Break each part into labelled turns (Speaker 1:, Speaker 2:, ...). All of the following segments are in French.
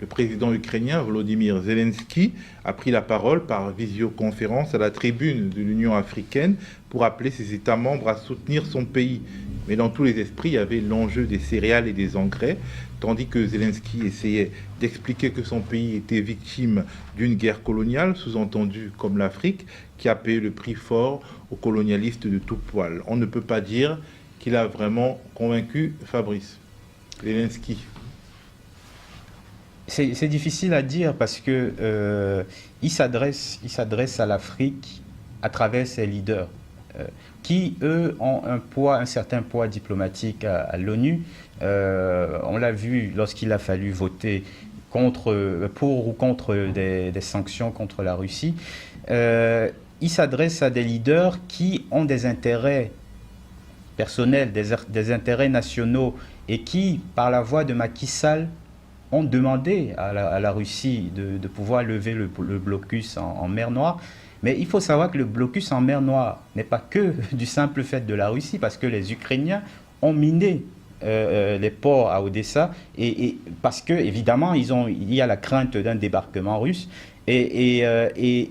Speaker 1: Le président ukrainien Volodymyr Zelensky a pris la parole par visioconférence à la tribune de l'Union africaine pour appeler ses États membres à soutenir son pays. Mais dans tous les esprits, il y avait l'enjeu des céréales et des engrais, tandis que Zelensky essayait d'expliquer que son pays était victime d'une guerre coloniale, sous-entendue comme l'Afrique, qui a payé le prix fort aux colonialistes de tout poil. On ne peut pas dire qu'il a vraiment convaincu Fabrice Zelensky.
Speaker 2: C'est difficile à dire parce que il s'adresse à l'Afrique à travers ses leaders qui, eux, ont un certain poids diplomatique à l'ONU. On l'a vu lorsqu'il a fallu voter pour ou contre des sanctions contre la Russie. Il s'adresse à des leaders qui ont des intérêts personnels, des intérêts nationaux et qui, par la voix de Macky Sall, ont demandé à la Russie de pouvoir lever le blocus en mer Noire. Mais il faut savoir que le blocus en mer Noire n'est pas que du simple fait de la Russie, parce que les Ukrainiens ont miné les ports à Odessa, et parce que, évidemment, il y a la crainte d'un débarquement russe. Et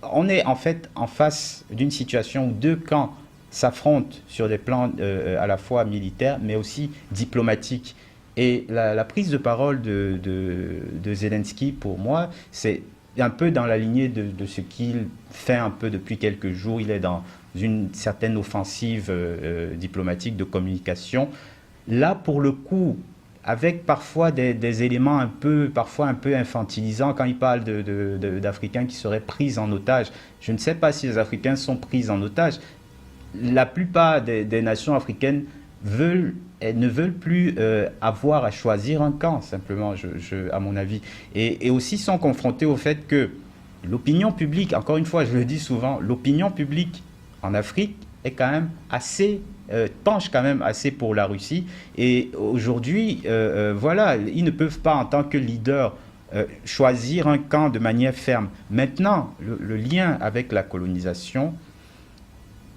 Speaker 2: on est en fait en face d'une situation où deux camps s'affrontent sur des plans à la fois militaires, mais aussi diplomatiques. Et la prise de parole de Zelensky, pour moi, c'est un peu dans la lignée de ce qu'il fait un peu depuis quelques jours. Il est dans une certaine offensive diplomatique de communication. Là, pour le coup, avec parfois des éléments parfois un peu infantilisants, quand il parle d'Africains qui seraient pris en otage. Je ne sais pas si les Africains sont pris en otage. La plupart des nations africaines ne veulent plus avoir à choisir un camp, simplement, à mon avis. Et aussi sont confrontés au fait que l'opinion publique, encore une fois, je le dis souvent, l'opinion publique en Afrique est quand même penche quand même assez pour la Russie. Et aujourd'hui, voilà, ils ne peuvent pas, en tant que leader, choisir un camp de manière ferme. Maintenant, le lien avec la colonisation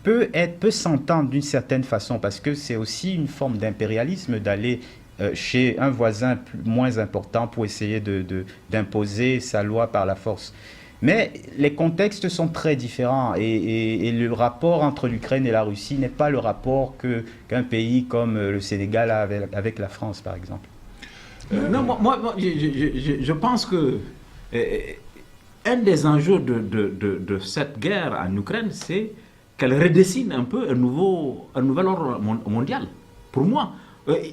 Speaker 2: peut s'entendre d'une certaine façon, parce que c'est aussi une forme d'impérialisme d'aller chez un voisin moins important pour essayer d'imposer sa loi par la force. Mais les contextes sont très différents, et le rapport entre l'Ukraine et la Russie n'est pas le rapport qu'un pays comme le Sénégal a avec la France, par exemple.
Speaker 3: Non, moi je pense que un des enjeux de cette guerre en Ukraine, c'est qu'elle redessine un peu un nouvel ordre mondial. Pour moi,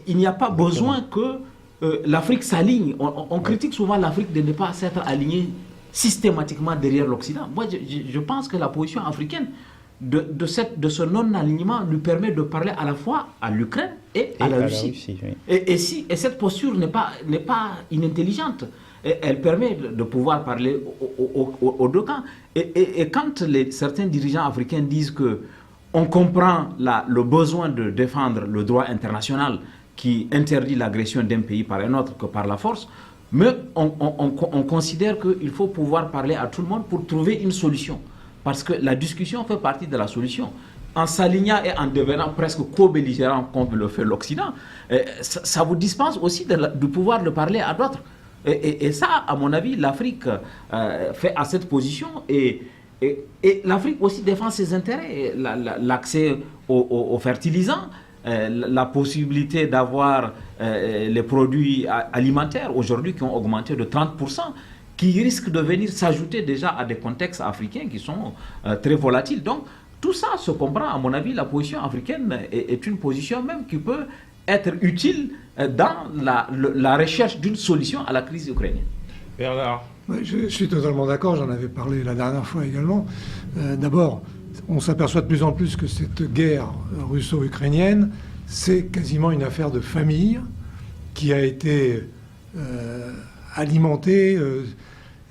Speaker 3: il n'y a pas besoin que l'Afrique s'aligne. On critique souvent l'Afrique de ne pas s'être alignée systématiquement derrière l'Occident. Moi, je pense que la position africaine de ce non-alignement lui permet de parler à la fois à l'Ukraine et à la Russie. Oui. Et cette posture n'est pas inintelligente. Elle permet de pouvoir parler aux deux camps. Et quand certains dirigeants africains disent qu'on comprend le besoin de défendre le droit international qui interdit l'agression d'un pays par un autre que par la force, mais on considère qu'il faut pouvoir parler à tout le monde pour trouver une solution. Parce que la discussion fait partie de la solution. En s'alignant et en devenant presque co-belligérant comme le fait l'Occident, ça vous dispense aussi de pouvoir le parler à d'autres. Et ça, à mon avis, l'Afrique fait à cette position, et l'Afrique aussi défend ses intérêts, l'accès aux fertilisants, la possibilité d'avoir les produits alimentaires aujourd'hui qui ont augmenté de 30%, qui risquent de venir s'ajouter déjà à des contextes africains qui sont très volatiles. Donc tout ça se comprend. À mon avis, la position africaine est une position même qui peut être utile dans la recherche d'une solution à la crise ukrainienne.
Speaker 1: Bernard.
Speaker 4: Oui, je suis totalement d'accord, j'en avais parlé la dernière fois également. D'abord, on s'aperçoit de plus en plus que cette guerre russo-ukrainienne, c'est quasiment une affaire de famille qui a été alimentée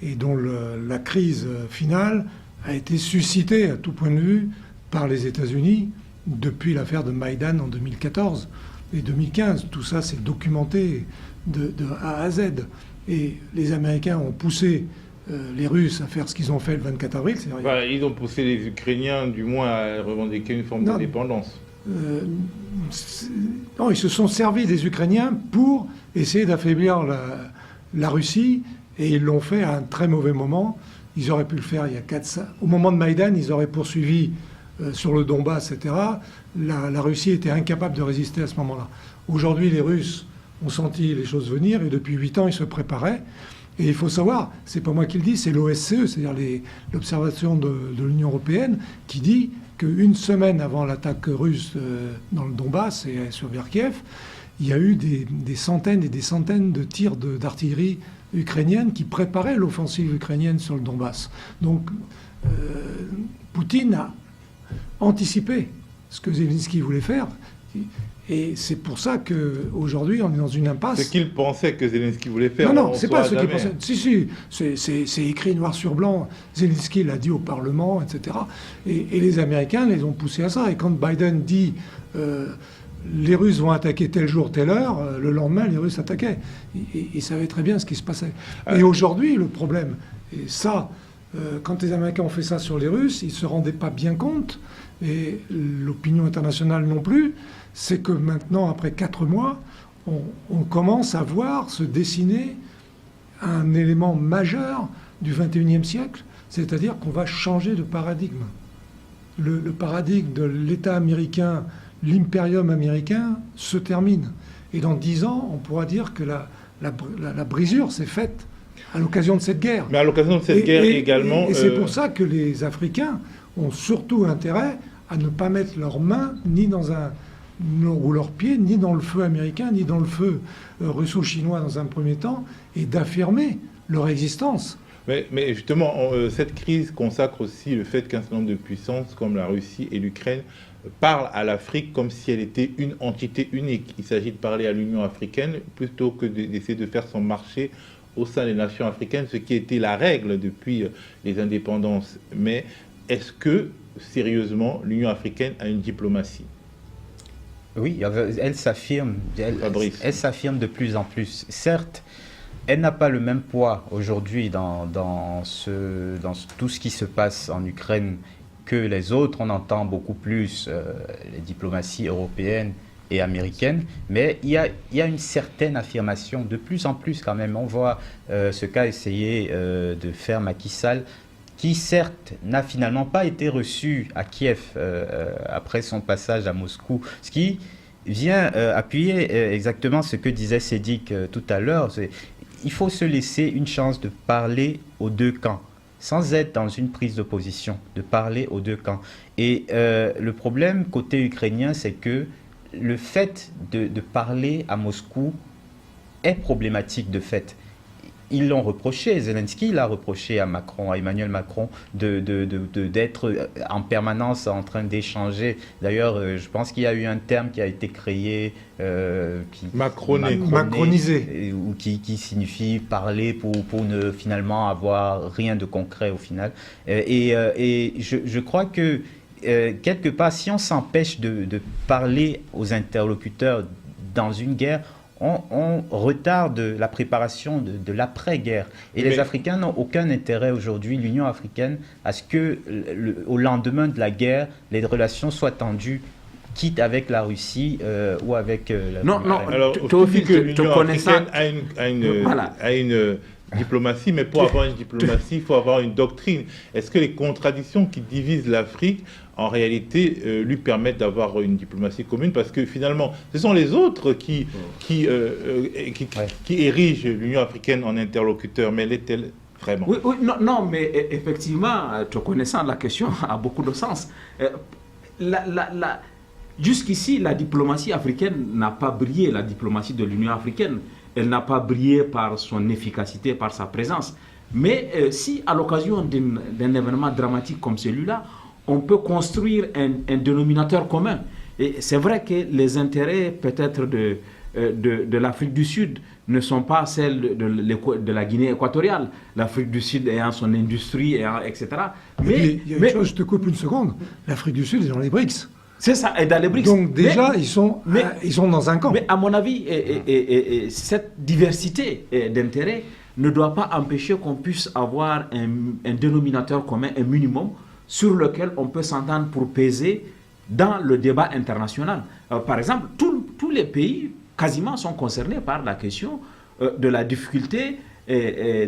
Speaker 4: et dont la crise finale a été suscitée à tout point de vue par les États-Unis depuis l'affaire de Maïdan en 2014 et 2015. Tout ça, c'est documenté de A à Z. Et les Américains ont poussé les Russes à faire ce qu'ils ont fait le 24 avril.
Speaker 1: Enfin, ils ont poussé les Ukrainiens, du moins, à revendiquer une forme d'indépendance.
Speaker 4: Non, ils se sont servis des Ukrainiens pour essayer d'affaiblir la Russie, et ils l'ont fait à un très mauvais moment. Ils auraient pu le faire il y a 4-5... Au moment de Maïdan, ils auraient poursuivi sur le Donbass, etc. La Russie était incapable de résister à ce moment-là. Aujourd'hui, les Russes ont senti les choses venir, et depuis 8 ans, ils se préparaient. Et il faut savoir, c'est pas moi qui le dis, c'est l'OSCE, c'est-à-dire l'observation de l'Union européenne, qui dit qu'une semaine avant l'attaque russe dans le Donbass et sur Kharkiv, il y a eu des centaines et des centaines de tirs d'artillerie ukrainienne qui préparaient l'offensive ukrainienne sur le Donbass. Donc, Poutine a anticipé ce que Zelensky voulait faire. Et c'est pour ça qu'aujourd'hui, on est dans une impasse.
Speaker 1: Ce qu'il pensait que Zelensky voulait faire.
Speaker 4: Non, c'est pas ce qu'il pensait. Si, c'est écrit noir sur blanc. Zelensky l'a dit au Parlement, etc. Et les Américains les ont poussés à ça. Et quand Biden dit les Russes vont attaquer tel jour, telle heure, le lendemain, les Russes attaquaient. Ils savaient très bien ce qui se passait. Et aujourd'hui, le problème, et ça, quand les Américains ont fait ça sur les Russes, ils ne se rendaient pas bien compte, et l'opinion internationale non plus, c'est que maintenant, après 4 mois, on commence à voir se dessiner un élément majeur du XXIe siècle, c'est-à-dire qu'on va changer de paradigme. Le paradigme de l'État américain, l'impérium américain, se termine. Et dans 10 ans, on pourra dire que la brisure s'est faite à l'occasion de cette guerre.
Speaker 1: Mais à l'occasion de cette guerre également...
Speaker 4: Et c'est pour ça que les Africains ont surtout intérêt à ne pas mettre leurs mains ni dans ou leurs pieds, ni dans le feu américain, ni dans le feu russo-chinois dans un premier temps, et d'affirmer leur existence.
Speaker 1: Mais justement, cette crise consacre aussi le fait qu'un certain nombre de puissances comme la Russie et l'Ukraine parlent à l'Afrique comme si elle était une entité unique. Il s'agit de parler à l'Union africaine plutôt que d'essayer de faire son marché au sein des nations africaines, ce qui était la règle depuis les indépendances. Mais est-ce que, sérieusement, l'Union africaine a une diplomatie ?
Speaker 2: Oui, elle s'affirme. Elle s'affirme de plus en plus. Certes, elle n'a pas le même poids aujourd'hui dans tout ce qui se passe en Ukraine que les autres. On entend beaucoup plus les diplomaties européennes et américaines, mais il y a une certaine affirmation, de plus en plus quand même. On voit ce qu'a essayé de faire Macky Sall, qui certes n'a finalement pas été reçu à Kiev après son passage à Moscou, ce qui vient appuyer exactement ce que disait Sédic tout à l'heure. Il faut se laisser une chance de parler aux deux camps, sans être dans une prise de position, de parler aux deux camps. Et le problème côté ukrainien, c'est que le fait de parler à Moscou est problématique de fait. Ils l'ont reproché, Zelensky l'a reproché à Macron, à Emmanuel Macron, d'être en permanence en train d'échanger. D'ailleurs, je pense qu'il y a eu un terme qui a été créé,
Speaker 4: macronisé,
Speaker 2: ou qui signifie parler pour ne finalement avoir rien de concret au final. Et je crois que quelque part, si on s'empêche de parler aux interlocuteurs dans une guerre, on retarde la préparation de l'après-guerre. Et les Africains n'ont aucun intérêt aujourd'hui, l'Union africaine, à ce que, au lendemain de la guerre, les relations soient tendues, quitte avec la Russie ou avec...
Speaker 3: Non.
Speaker 1: Alors,
Speaker 3: Théophile,
Speaker 1: l'Union africaine a une diplomatie, mais pour avoir une diplomatie, il faut avoir une doctrine. Est-ce que les contradictions qui divisent l'Afrique, en réalité, lui permettent d'avoir une diplomatie commune? Parce que finalement, ce sont les autres qui érigent l'Union africaine en interlocuteur. Mais l'est-elle vraiment?
Speaker 3: Oui, non, mais effectivement, te connaissant, la question a beaucoup de sens. Jusqu'ici, la diplomatie africaine n'a pas brillé, la diplomatie de l'Union africaine. Elle n'a pas brillé par son efficacité, par sa présence. Mais si, à l'occasion d'un événement dramatique comme celui-là, on peut construire un dénominateur commun. Et c'est vrai que les intérêts, peut-être, de l'Afrique du Sud ne sont pas celles de la Guinée équatoriale. L'Afrique du Sud ayant son industrie, etc.
Speaker 4: Mais il y a une chose, je te coupe une seconde. L'Afrique du Sud est dans les BRICS.
Speaker 3: C'est ça, et dans les BRICS.
Speaker 4: Donc déjà, ils sont dans un camp.
Speaker 3: Mais à mon avis, cette diversité d'intérêts ne doit pas empêcher qu'on puisse avoir un dénominateur commun, un minimum, sur lequel on peut s'entendre pour peser dans le débat international. Par exemple, tous les pays quasiment sont concernés par la question de la difficulté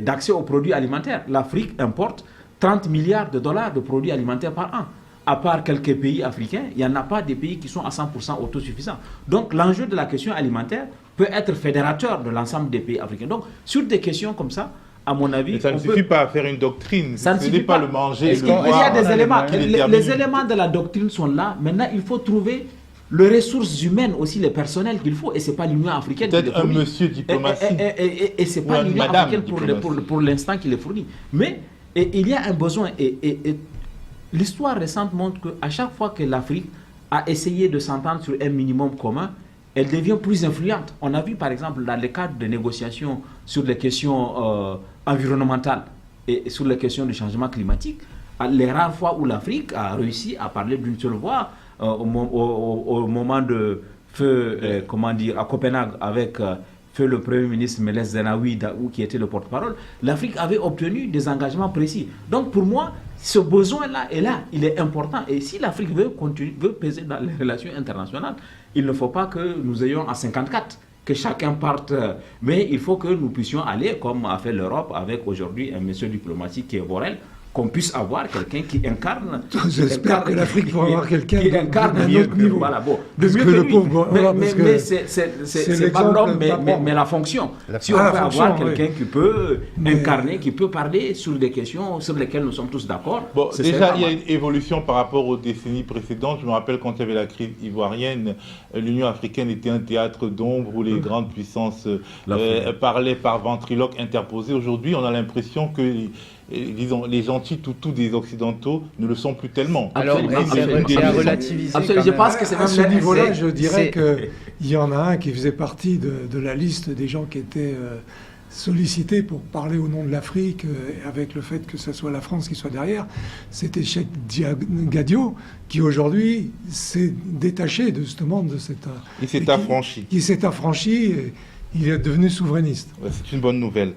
Speaker 3: d'accès aux produits alimentaires. L'Afrique importe 30 milliards de dollars de produits alimentaires par an. À part quelques pays africains, il n'y en a pas des pays qui sont à 100% autosuffisants. Donc l'enjeu de la question alimentaire peut être fédérateur de l'ensemble des pays africains. Donc sur des questions comme ça, à mon avis...
Speaker 1: Mais ça ne suffit pas à faire une doctrine.
Speaker 3: Ça ne
Speaker 1: Ce
Speaker 3: suffit
Speaker 1: n'est pas le manger.
Speaker 3: Il y a des éléments. Les éléments de la doctrine sont là. Maintenant, il faut trouver les ressources humaines aussi, les personnels qu'il faut. Et ce n'est pas l'Union africaine qui les
Speaker 1: fournit. Peut-être un monsieur diplomatie.
Speaker 3: Et ce n'est pas l'Union africaine pour l'instant qui les fournit. Mais il y a un besoin. Et l'histoire récente montre qu'à chaque fois que l'Afrique a essayé de s'entendre sur un minimum commun, elle devient plus influente. On a vu par exemple dans le cadre de négociations sur les questions environnementales et sur les questions du changement climatique, les rares fois où l'Afrique a réussi à parler d'une seule voix, au moment de feu, comment dire, à Copenhague avec feu le Premier ministre Meles Zenawi qui était le porte-parole, l'Afrique avait obtenu des engagements précis. Donc pour moi, ce besoin-là est là, il est important. Et si l'Afrique veut peser dans les relations internationales, il ne faut pas que nous ayons à 54, que chacun parte. Mais il faut que nous puissions aller, comme a fait l'Europe, avec aujourd'hui un monsieur diplomatique qui est Borrell, qu'on puisse avoir quelqu'un qui incarne.
Speaker 4: J'espère que l'Afrique pourra avoir quelqu'un
Speaker 3: qui incarne
Speaker 4: d'un
Speaker 3: mieux
Speaker 4: autre niveau.
Speaker 3: Voilà, bon,
Speaker 4: de mieux que le pauvre.
Speaker 3: Mais c'est pas l'homme, mais la fonction. Si on peut avoir quelqu'un qui peut incarner, qui peut parler sur des questions sur lesquelles nous sommes tous d'accord.
Speaker 1: Bon, déjà, il y a une évolution par rapport aux décennies précédentes. Je me rappelle quand il y avait la crise ivoirienne, l'Union africaine était un théâtre d'ombre où les grandes puissances parlaient par ventriloque interposé. Aujourd'hui, on a l'impression que disons, les gentils toutous des Occidentaux ne le sont plus tellement.
Speaker 2: Alors, c'est à relativiser.
Speaker 3: Je pense que c'est
Speaker 4: à ce niveau-là, je dirais qu'il y en a un qui faisait partie de la liste des gens qui étaient sollicités pour parler au nom de l'Afrique, avec le fait que ce soit la France qui soit derrière. C'était Cheikh Gadio, qui aujourd'hui s'est détaché justement de cette...
Speaker 1: Il s'est affranchi.
Speaker 4: Il s'est affranchi. Il est devenu souverainiste.
Speaker 1: C'est une bonne nouvelle.